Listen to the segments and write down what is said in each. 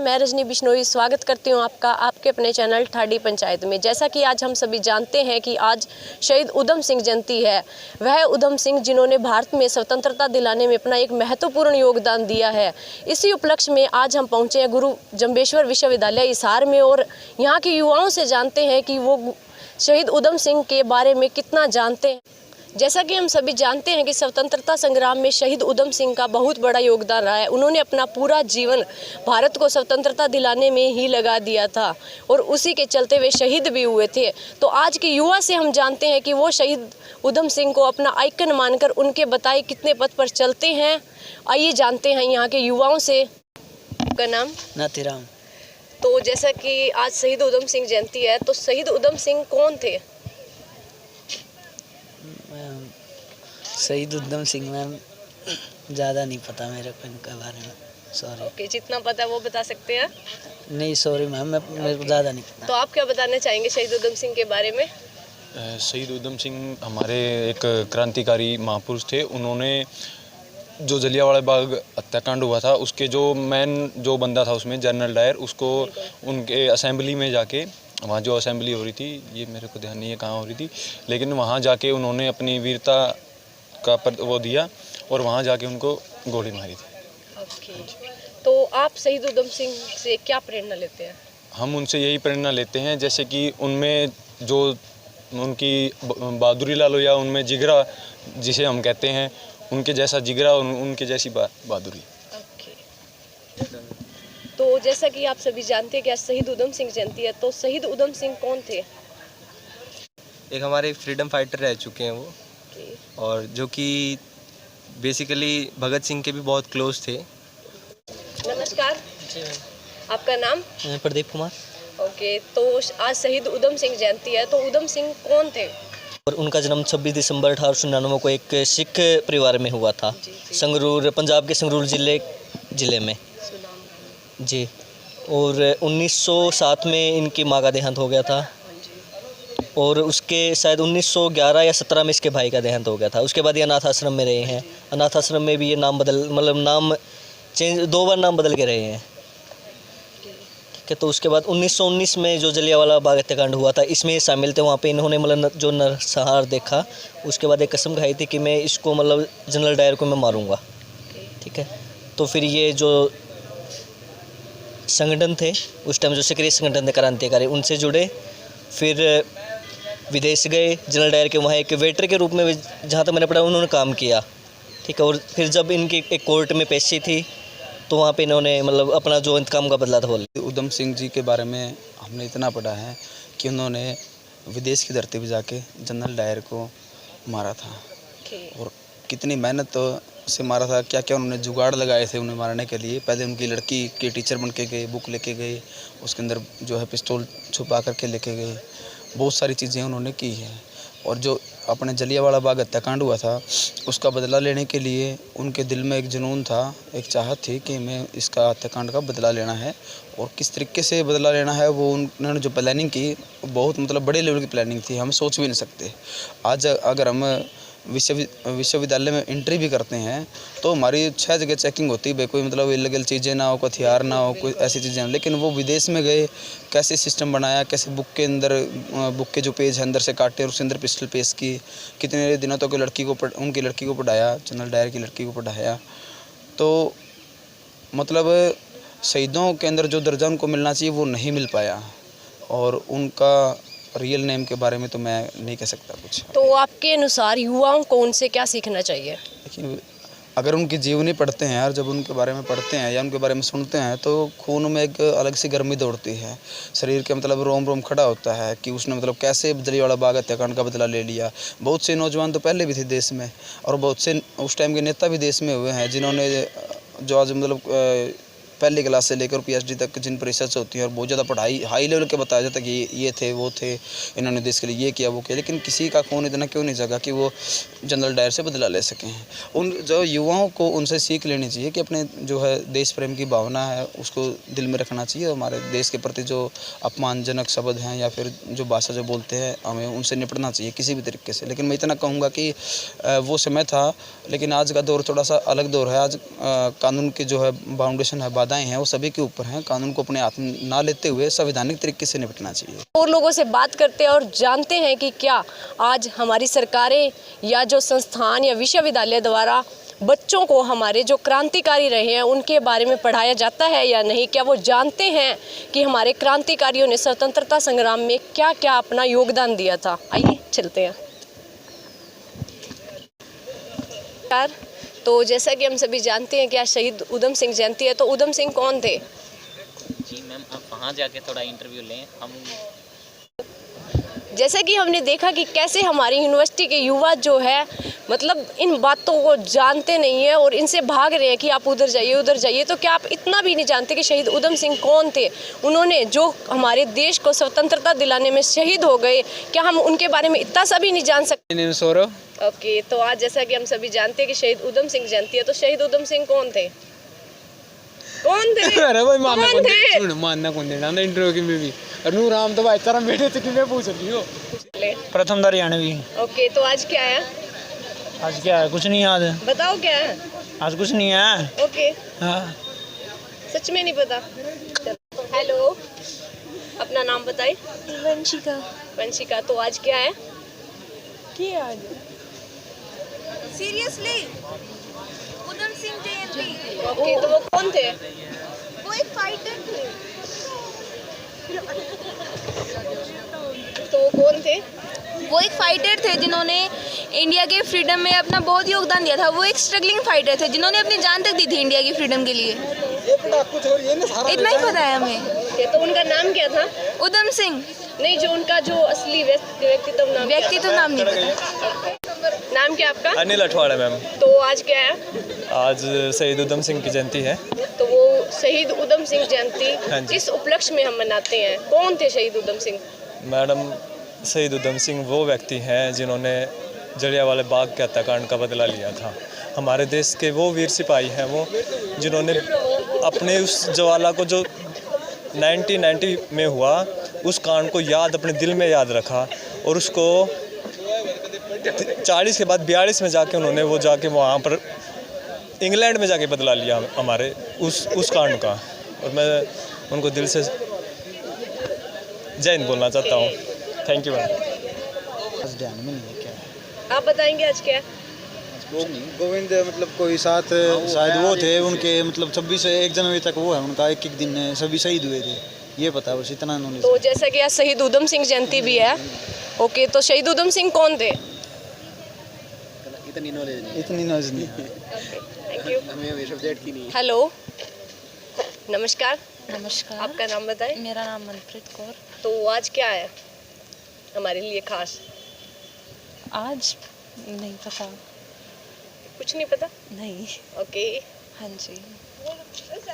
मैं रजनी बिश्नोई स्वागत करती हूं आपका आपके अपने चैनल ठाडी पंचायत में। जैसा कि आज हम सभी जानते हैं कि आज शहीद उधम सिंह जयंती है। वह उधम सिंह जिन्होंने भारत में स्वतंत्रता दिलाने में अपना एक महत्वपूर्ण योगदान दिया है। इसी उपलक्ष्य में आज हम पहुंचे हैं गुरु जंबेश्वर विश्वविद्यालय हिसार में और यहाँ के युवाओं से जानते हैं कि वो शहीद उधम सिंह के बारे में कितना जानते हैं। जैसा कि हम सभी जानते हैं कि स्वतंत्रता संग्राम में शहीद उधम सिंह का बहुत बड़ा योगदान रहा है। उन्होंने अपना पूरा जीवन भारत को स्वतंत्रता दिलाने में ही लगा दिया था और उसी के चलते वे शहीद भी हुए थे। तो आज के युवा से हम जानते हैं कि वो शहीद उधम सिंह को अपना आइकन मानकर उनके बताए कितने पथ पर चलते हैं। आइए जानते हैं यहाँ के युवाओं से। आपका नाम? नातीराम। तो जैसा कि आज शहीद उधम सिंह जयंती है, तो शहीद उधम सिंह कौन थे? शहीद उधम सिंह मैम ज़्यादा नहीं पता मेरे को इनके बारे में, सॉरी। ओके, जितना पता है वो बता सकते हैं? नहीं सॉरी मैम, मेरे को ज़्यादा नहीं पता। तो आप क्या बताना चाहेंगे शहीद उधम सिंह के बारे में? शहीद उधम सिंह हमारे एक क्रांतिकारी महापुरुष थे। उन्होंने जो जलियांवाला बाग हत्याकांड हुआ था उसके जो जो बंदा था उसमें जनरल डायर, उसको उनके असेंबली में जाके, वहाँ जो असेंबली हो रही थी, ये मेरे को ध्यान नहीं है कहाँ हो रही थी, लेकिन वहाँ जाके उन्होंने अपनी वीरता का वो दिया और वहाँ जाके उनको गोली मारी थी। ओके, तो आप शहीद उधम सिंह से क्या प्रेरणा लेते हैं? हम उनसे यही प्रेरणा लेते हैं, जैसे कि उनमें जो उनकी बहादुरी ला लो या उनमें जिगरा जिसे हम कहते हैं, उनके जैसा जिगरा और उनके जैसी बहादुरी। ओके, तो जैसा कि आप सभी जानते हैं कि आज शहीद उधम सिंह जयंती है, तो शहीद उधम सिंह कौन थे? एक हमारे फ्रीडम फाइटर रह चुके हैं वो, और जो कि बेसिकली भगत सिंह के भी बहुत क्लोज थे। नमस्कार जी, आपका नाम? प्रदीप कुमार। ओके, तो आज शहीद उधम सिंह जयंती है, तो उधम सिंह कौन थे? और उनका जन्म 26 दिसंबर 1899 को एक सिख परिवार में हुआ था, संगरूर, पंजाब के संगरूर ज़िले में जी। और 1907 में इनकी माँ का देहांत हो गया था और उसके शायद 1911 या 17 में इसके भाई का देहांत हो गया था। उसके बाद ये अनाथ आश्रम में रहे हैं। अनाथ आश्रम में भी ये नाम नाम चेंज 2 बार नाम बदल के रहे हैं, ठीक है। तो उसके बाद 1919 में जो जलियांवाला बाग हत्याकांड हुआ था, इसमें ये शामिल थे। वहाँ पे इन्होंने जो नरसंहार देखा, उसके बाद एक कसम खाई थी कि मैं इसको जनरल डायर को मैं मारूंगा, ठीक है। तो फिर ये जो संगठन थे उस टाइम, जो सक्रिय संगठन थे क्रांतिकारी, उनसे जुड़े। फिर विदेश गए जनरल डायर के, वहाँ एक वेटर के रूप में जहाँ तक मैंने पढ़ा उन्होंने काम किया, ठीक है। और फिर जब इनकी एक कोर्ट में पेशी थी तो वहाँ पे इन्होंने अपना जो इंतकाम का बदला था वो लिया। उधम सिंह जी के बारे में हमने इतना पढ़ा है कि उन्होंने विदेश की धरती पर जाके जनरल डायर को मारा था और कितनी मेहनत से मारा था, क्या क्या उन्होंने जुगाड़ लगाए थे उन्हें मारने के लिए। पहले उनकी लड़की के टीचर बन के गए, बुक लेके गए, उसके अंदर जो है पिस्तौल छुपा करके लेके गए, बहुत सारी चीज़ें उन्होंने की हैं। और जो अपने जलियांवाला बाग हत्याकांड हुआ था उसका बदला लेने के लिए उनके दिल में एक जुनून था, एक चाहत थी कि मैं इसका हत्याकांड का बदला लेना है। और किस तरीके से बदला लेना है वो उन्होंने जो प्लानिंग की, बहुत बड़े लेवल की प्लानिंग थी, हम सोच भी नहीं सकते। आज अगर हम विश्वविद्यालय में एंट्री भी करते हैं तो हमारी 6 जगह चेकिंग होती है, कोई इलीगल चीज़ें ना हो, कोई हथियार ना हो, कोई ऐसी चीज़ें हो। लेकिन वो विदेश में गए, कैसे सिस्टम बनाया, कैसे बुक के अंदर, बुक के जो पेज है अंदर से काटे और उसके अंदर पिस्टल पेश की, कितने दिनों तक उनकी लड़की को पढ़ाया, जनरल डायर की लड़की को पढ़ाया। तो शहीदों के अंदर जो दर्जा उनको मिलना चाहिए वो नहीं मिल पाया। और उनका रियल नेम के बारे में तो मैं नहीं कह सकता कुछ। तो आपके अनुसार युवाओं को उनसे क्या सीखना चाहिए? लेकिन अगर उनकी जीवनी पढ़ते हैं और जब उनके बारे में पढ़ते हैं या उनके बारे में सुनते हैं तो खून में एक अलग सी गर्मी दौड़ती है, शरीर के रोम रोम खड़ा होता है कि उसने कैसे जलियांवाला बाग हत्याकांड का बदला ले लिया। बहुत से नौजवान तो पहले भी थे देश में और बहुत से उस टाइम के नेता भी देश में हुए हैं जिन्होंने जो आज पहली क्लास से लेकर PhD तक जिन पर रिसर्च होती है और बहुत ज़्यादा पढ़ाई हाई लेवल के बताया जाता है कि ये थे वो थे, इन्होंने देश के लिए ये किया वो किया, लेकिन किसी का खून इतना क्यों नहीं जगा कि वो जनरल डायर से बदला ले सकें। उन जो युवाओं को उनसे सीख लेनी चाहिए कि अपने जो है देश प्रेम की भावना है उसको दिल में रखना चाहिए। हमारे देश के प्रति जो अपमानजनक शब्द हैं या फिर जो भाषा जो बोलते हैं हमें उनसे निपटना चाहिए किसी भी तरीके से। लेकिन मैं इतना कहूँगा कि वो समय था, लेकिन आज का दौर थोड़ा सा अलग दौर है। आज कानून की जो है बाउंडेशन है, वादाएं हैं वो सभी के ऊपर हैं। कानून को अपने हाथ में ना लेते हुए संवैधानिक तरीके से निपटना चाहिए। और लोगों से बात करते हैं और जानते हैं कि क्या आज हमारी सरकारें या जो संस्थान या विश्वविद्यालय द्वारा बच्चों को हमारे जो क्रांतिकारी रहे हैं उनके बारे में पढ़ाया जाता है या नहीं। क्या वो जानते हैं कि हमारे क्रांतिकारियों ने स्वतंत्रता संग्राम में क्या क्या अपना योगदान दिया था। आइए चलते हैं। तो जैसा कि हम सभी जानते हैं कि आज शहीद उधम सिंह जयंती है, तो उधम सिंह कौन थे? जी मैम, आप वहाँ जाके थोड़ा इंटरव्यू लें। हम जैसा कि हमने देखा कि कैसे हमारी यूनिवर्सिटी के युवा जो है मतलब इन बातों को जानते नहीं है और इनसे भाग रहे हैं कि आप उधर जाइए उधर जाइए। तो क्या आप इतना भी नहीं जानते कि शहीद उधम सिंह कौन थे? उन्होंने जो हमारे देश को स्वतंत्रता दिलाने में शहीद हो गए, क्या हम उनके बारे में इतना सा भी नहीं जान सकते? सौरभ। ओके, तो आज जैसा कि हम सभी जानते हैं कि शहीद उधम सिंह जयंती है, तो शहीद उधम सिंह कौन थे? कौन थे? अरे भाई मानना कौन कौन थे? सुन मानना कौन देना ना इंटरव्यू में भी। अनु राम तो भाई तेरा बेटे से किਵੇਂ पूछ रही हो? प्रथम दर हरियाणवी। ओके, तो आज क्या है? आज क्या है? कुछ नहीं याद है। बताओ क्या है? आज कुछ नहीं है। ओके, हाँ। सच में नहीं पता। हेलो, अपना नाम बताइए। वंशिका। वंशिका, तो आज क्या है? क्या आज? सीरियसली उधम सिंह जयंती। ओके, तो वो कौन थे? वो एक फाइटर थे। तो वो कौन थे? वो एक फाइटर थे जिन्होंने इंडिया के फ्रीडम में अपना बहुत योगदान दिया था। वो एक स्ट्रगलिंग फाइटर थे जिन्होंने अपनी जान तक दी थी इंडिया की फ्रीडम के लिए। इतना ही पता है हमें। ओके, तो उनका नाम क्या था? उधम सिंह। नहीं, जो उनका जो असली व्यक्तित्व नाम क्या व्यक्ति तो था? नाम नहीं पता। नाम क्या आपका? अनिल अठवाड़ा मैम। तो आज क्या है? आज शहीद उधम सिंह की जयंती है। तो वो शहीद उधम सिंह जयंती हाँ जी। किस उपलक्ष्य में हम मनाते हैं? कौन थे शहीद उधम सिंह? मैडम, शहीद उधम सिंह वो व्यक्ति हैं जिन्होंने जलियांवाला बाग के हत्याकांड का बदला लिया था। हमारे देश के वो वीर सिपाही हैं वो जिन्होंने अपने उस ज्वाला को जो 1990 में हुआ उस कांड को याद अपने दिल में याद रखा और उसको 40 के बाद 42 में जाके उन्होंने वो जाके वहाँ पर इंग्लैंड में जाके बदला लिया हमारे उस कांड का। और मैं उनको दिल से जय हिंद बोलना चाहता हूँ। Thank you ma'am. ध्यान में नहीं है क्या? आप बताएंगे आज क्या है? गोविंद मतलब कोई साथ शायद वो थे उनके मतलब 26 से 1 जनवरी तक वो है उनका एक दिन सभी शहीद हुए थे, ये पता बस इतना नॉलेज। तो जैसा कि आज शहीद उधम सिंह जयंती भी है। ओके, तो शहीद उधम सिंह कौन थे? इतनी नॉलेज नहीं है। Thank you. हेलो, नमस्कार। नमस्कार। आपका नाम बताएं। मेरा नाम मनप्रीत कौर। तो आज क्या है हमारे लिए खास? आज नहीं पता। कुछ नहीं पता? नहीं। ओके, हाँ जी।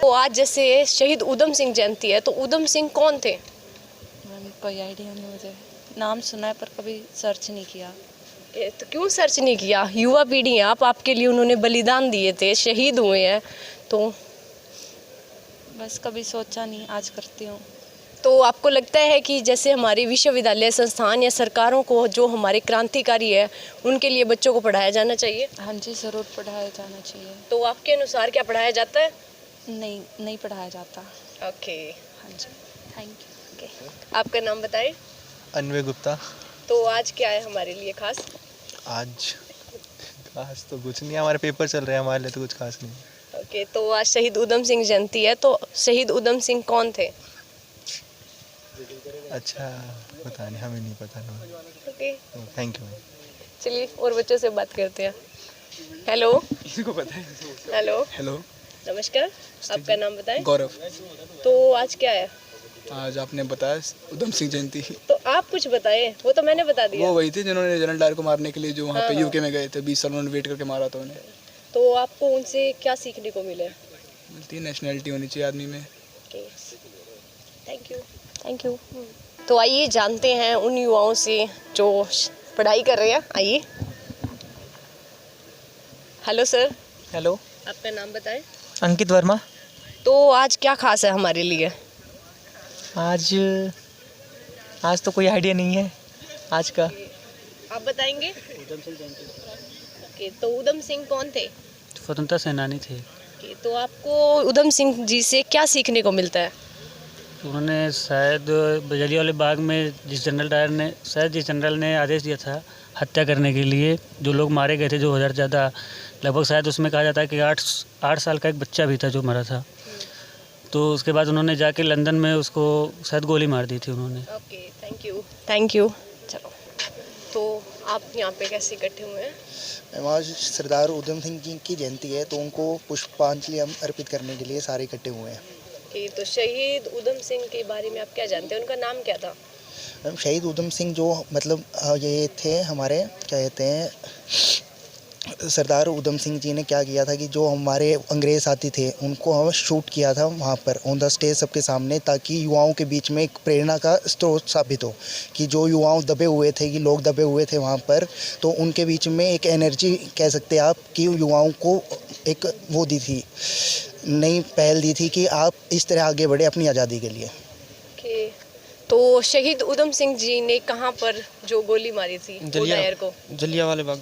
तो आज जैसे शहीद उधम सिंह जयंती है, तो उधम सिंह कौन थे? मैम कोई आइडिया नहीं मुझे। नाम सुना है पर कभी सर्च नहीं किया। तो क्यों सर्च नहीं किया? युवा पीढ़ी है आप, आपके लिए उन्होंने बलिदान दिए थे, शहीद हुए हैं, तो बस कभी सोचा नहीं, आज करती हूँ। तो आपको लगता है कि जैसे हमारे विश्वविद्यालय संस्थान या सरकारों को जो हमारे क्रांतिकारी है उनके लिए बच्चों को पढ़ाया जाना चाहिए? हाँ जी, ज़रूर पढ़ाया जाना चाहिए। तो आपके अनुसार क्या पढ़ाया जाता है? नहीं पढ़ाया जाता। ओके, हाँ जी, थैंक यू। ओके, आपका नाम बताएं। अन्वय गुप्ता। तो आज क्या है हमारे लिए खास? आज खास तो कुछ नहीं, हमारे पेपर चल रहे हैं, हमारे लिए तो कुछ खास नहीं। ओके, तो आज शहीद उधम सिंह जयंती है, तो शहीद उधम सिंह कौन थे? अच्छा, पता नहीं, हमें नहीं पता। Okay, thank you. चलिए और बच्चों से बात करते हैं। हेलो, इसको पता है। हेलो, हेलो, नमस्कार। आपका नाम बताएं। गौरव। तो आज क्या है? आज आपने बताया उधम सिंह जयंती। तो आप कुछ बताएं, वो तो मैंने बता दिया। वो वही थे जिन्होंने जनरल डायर को मारने के लिए जो वहाँ पे यूके में गए थे, 20 साल उन्होंने वेट करके मारा था उन्हें। तो आपको उनसे क्या सीखने को मिले? मिलती है, नेशनैलिटी होनी चाहिए आदमी में। Thank you. Thank you. तो आइए जानते हैं उन युवाओं से जो पढ़ाई कर रहे हैं। आइए। Hello sir. हेलो, आपका नाम बताएं। अंकित वर्मा। तो आज क्या खास है हमारे लिए? आज तो कोई आइडिया नहीं है आज का। आप बताएंगे? ओके, तो उधम सिंह कौन थे? स्वतंत्रता सेनानी थे। तो आपको उधम सिंह जी से क्या सीखने को मिलता है? उन्होंने शायद जलियांवाला बाग में जिस जनरल ने आदेश दिया था हत्या करने के लिए, जो लोग मारे गए थे 2000 ज़्यादा, लगभग शायद उसमें कहा जाता है कि 8 साल का एक बच्चा भी था जो मरा था। तो उसके बाद उन्होंने जाके लंदन में उसको शायद गोली मार दी थी उन्होंने। Okay, thank you. चलो, तो आप यहाँ पे कैसे इकट्ठे हुए हैं? आज सरदार उधम सिंह जी की जयंती है, तो उनको पुष्पांजलि हम अर्पित करने के लिए सारे इकट्ठे हुए हैं। तो शहीद उधम सिंह के बारे में आप क्या जानते हैं? उनका नाम क्या था? शहीद उधम सिंह जो मतलब ये थे हमारे क्या कहते हैं, सरदार उधम सिंह जी ने क्या किया था कि जो हमारे अंग्रेज़ साथी थे उनको हम शूट किया था वहाँ पर ऑन द स्टेज सबके सामने, ताकि युवाओं के बीच में एक प्रेरणा का स्रोत साबित हो कि जो युवाओं दबे हुए थे, कि लोग दबे हुए थे वहाँ पर, तो उनके बीच में एक एनर्जी कह सकते हैं आप कि युवाओं को एक वो दी थी, नई पहल दी थी कि आप इस तरह आगे बढ़े अपनी आज़ादी के लिए। तो शहीद उधम सिंह जी ने कहाँ पर जो गोली मारी थी को? जलियांवाला बाग।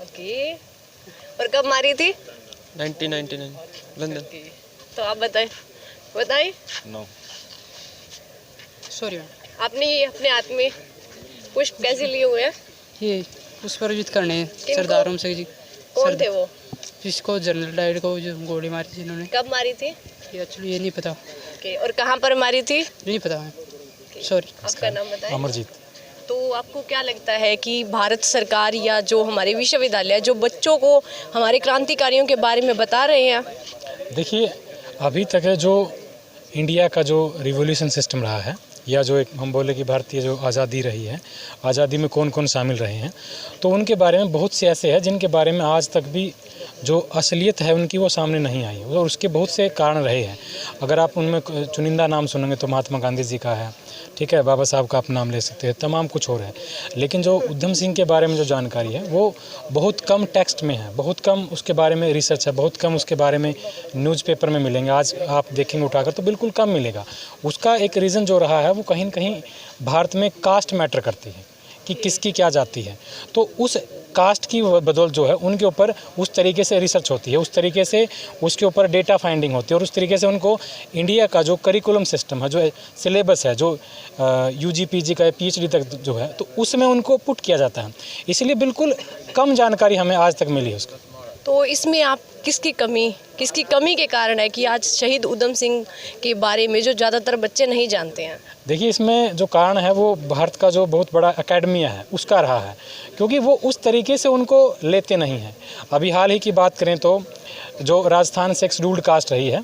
ओके, और कब मारी थी? 1999 लंदन। तो आप बताएं। नो सॉरी, आपने ये अपने हाथ में पुष्प कैसे लिए हुए हैं? ये पुष्प अर्पित करने हैं सरदार उधम सिंह जी। कौन थे वो? जिसको जनरल डायर को जो गोली मारी थी इन्होंने। कब मारी थी? ये एक्चुअली ये नहीं पता। ओके, और कहाँ पर मारी थी? नहीं पता है, सॉरी। आपका नाम बताएं। अमरजीत। तो आपको क्या लगता है कि भारत सरकार या जो हमारे विश्वविद्यालय जो बच्चों को हमारे क्रांतिकारियों के बारे में बता रहे हैं? देखिए, अभी तक है जो इंडिया का जो रिवॉल्यूशन सिस्टम रहा है, या जो एक हम बोले कि भारतीय जो आज़ादी रही है, आज़ादी में कौन कौन शामिल रहे हैं, तो उनके बारे में बहुत से ऐसे हैं जिनके बारे में आज तक भी जो असलियत है उनकी वो सामने नहीं आई, और उसके बहुत से कारण रहे हैं। अगर आप उनमें चुनिंदा नाम सुनेंगे तो महात्मा गांधी जी का है, ठीक है, बाबा साहब का आप नाम ले सकते हैं, तमाम कुछ और है। लेकिन जो उधम सिंह के बारे में जो जानकारी है वो बहुत कम टेक्स्ट में है, बहुत कम उसके बारे में रिसर्च है, बहुत कम उसके बारे में न्यूज़पेपर में मिलेंगे। आज आप देखेंगे उठाकर तो बिल्कुल कम मिलेगा। उसका एक रीज़न जो रहा है वो कहीं न कहीं भारत में कास्ट मैटर करती है कि किसकी क्या जाति है, तो उस कास्ट की बदौलत जो है उनके ऊपर उस तरीके से रिसर्च होती है, उस तरीके से उसके ऊपर डेटा फाइंडिंग होती है, और उस तरीके से उनको इंडिया का जो करिकुलम सिस्टम है, जो सिलेबस है, जो यूजी पीजी का पीएचडी तक जो है, तो उसमें उनको पुट किया जाता है। इसलिए बिल्कुल कम जानकारी हमें आज तक मिली है उसका। तो इसमें आप किसकी कमी के कारण है कि आज शहीद उधम सिंह के बारे में जो ज़्यादातर बच्चे नहीं जानते हैं? देखिए, इसमें जो कारण है वो भारत का जो बहुत बड़ा एकेडमिया है उसका रहा है, क्योंकि वो उस तरीके से उनको लेते नहीं हैं। अभी हाल ही की बात करें तो जो राजस्थान से शेड्यूल्ड कास्ट रही है,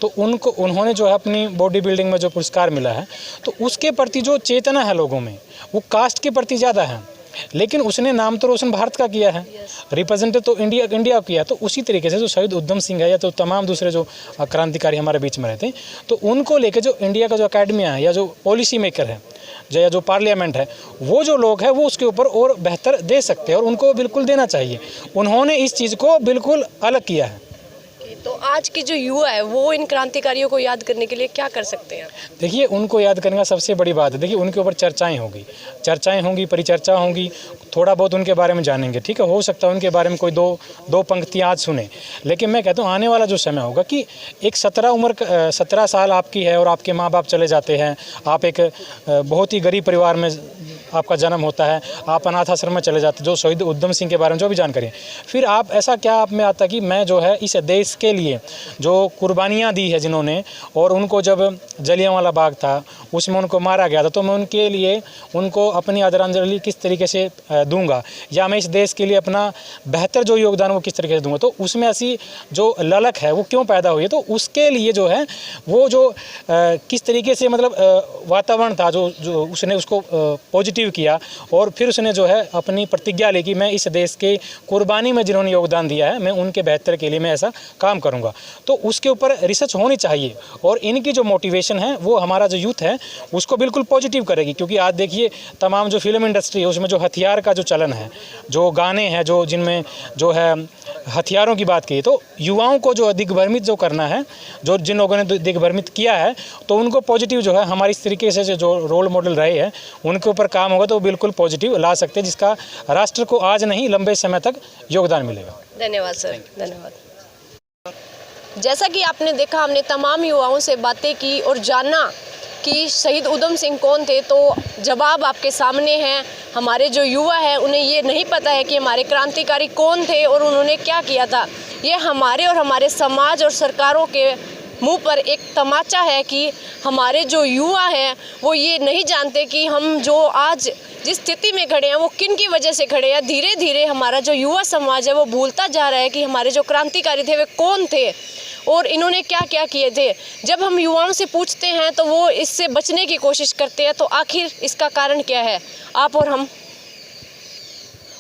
तो उन्होंने जो है अपनी बॉडी बिल्डिंग में जो पुरस्कार मिला है, तो उसके प्रति जो चेतना है लोगों में वो कास्ट के प्रति ज़्यादा है। लेकिन उसने नाम तो रोशन भारत का किया है, रिप्रेजेंट तो इंडिया किया है। तो उसी तरीके से जो शहीद उधम सिंह है या तो तमाम दूसरे जो क्रांतिकारी हमारे बीच में रहते हैं, तो उनको लेके जो इंडिया का जो अकेडमिया है या जो पॉलिसी मेकर है या जो पार्लियामेंट है, वो जो लोग हैं वो उसके ऊपर और बेहतर दे सकते हैं, और उनको बिल्कुल देना चाहिए। उन्होंने इस चीज़ को बिल्कुल अलग किया है। तो आज की जो युवा है वो इन क्रांतिकारियों को याद करने के लिए क्या कर सकते हैं? देखिए, उनको याद करने का सबसे बड़ी बात है, देखिए उनके ऊपर चर्चाएं होंगी, परिचर्चा होंगी, थोड़ा बहुत उनके बारे में जानेंगे, ठीक है। हो सकता है उनके बारे में कोई दो पंक्तियाँ आज सुने, लेकिन मैं कहता हूँ आने वाला जो समय होगा कि एक 17 साल आपकी है और आपके माँ बाप चले जाते हैं, आप एक बहुत ही गरीब परिवार में आपका जन्म होता है, आप अनाथ आश्रम में चले जाते हैं, जो शहीद उधम सिंह के बारे में जो भी जानकारी है, फिर आप ऐसा क्या आप में आता कि मैं जो है इस देश के लिए जो कुर्बानियाँ दी है जिन्होंने, और उनको जब जलियांवाला बाग था उसमें उनको मारा गया था, तो मैं उनके लिए उनको अपनी आदरांजलि किस तरीके से दूंगा, या मैं इस देश के लिए अपना बेहतर जो योगदान वो किस तरीके से दूंगा। तो उसमें ऐसी जो ललक है वो क्यों पैदा हुई है, तो उसके लिए जो है वो जो किस तरीके से मतलब वातावरण था जो उसने उसको पॉजिटिव किया, और फिर उसने जो है अपनी प्रतिज्ञा ली कि मैं इस देश के कुर्बानी में जिन्होंने योगदान दिया है मैं उनके बेहतर के लिए मैं ऐसा काम करूंगा। तो उसके ऊपर रिसर्च होनी चाहिए, और इनकी जो मोटिवेशन है वो हमारा जो यूथ है उसको बिल्कुल पॉजिटिव करेगी। क्योंकि आज देखिए तमाम जो फिल्म इंडस्ट्री है उसमें जो हथियार का जो चलन है, जो गाने हैं जो जिनमें जो है हथियारों की बात की, तो युवाओं को जो दिग्भ्रमित जो करना है, जो जिन लोगों ने दिग्भ्रमित किया है, तो उनको पॉजिटिव जो है हमारी इस तरीके से जो रोल मॉडल रहे हैं उनके ऊपर काम होगा तो बिल्कुल पॉजिटिव ला सकते हैं, जिसका राष्ट्र को आज नहीं लंबे समय तक योगदान मिलेगा। धन्यवाद सर, धन्यवाद। जैसा कि आपने देखा, हमने तमाम युवाओं से बातें की और जाना कि शहीद उधम सिंह कौन थे, तो जवाब आपके सामने हैं। हमारे जो युवा हैं उन्हें ये नहीं पता है कि हमारे क्रांतिकारी कौन थे और उन्होंने क्या किया था। ये हमारे और हमारे समाज और सरकारों के मुंह पर एक तमाचा है कि हमारे जो युवा हैं वो ये नहीं जानते कि हम जो आज जिस स्थिति में खड़े हैं वो किन की वजह से खड़े हैं। धीरे धीरे हमारा जो युवा समाज है वो भूलता जा रहा है कि हमारे जो क्रांतिकारी थे वे कौन थे और इन्होंने क्या क्या किए थे। जब हम युवाओं से पूछते हैं तो वो इससे बचने की कोशिश करते हैं, तो आखिर इसका कारण क्या है, आप और हम,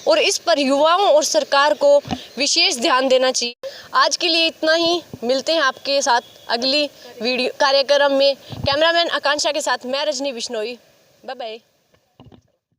और इस पर युवाओं और सरकार को विशेष ध्यान देना चाहिए। आज के लिए इतना ही, मिलते हैं आपके साथ अगली वीडियो कार्यक्रम में। कैमरामैन आकांक्षा के साथ मैं रजनी बिश्नोई, बाय बाय।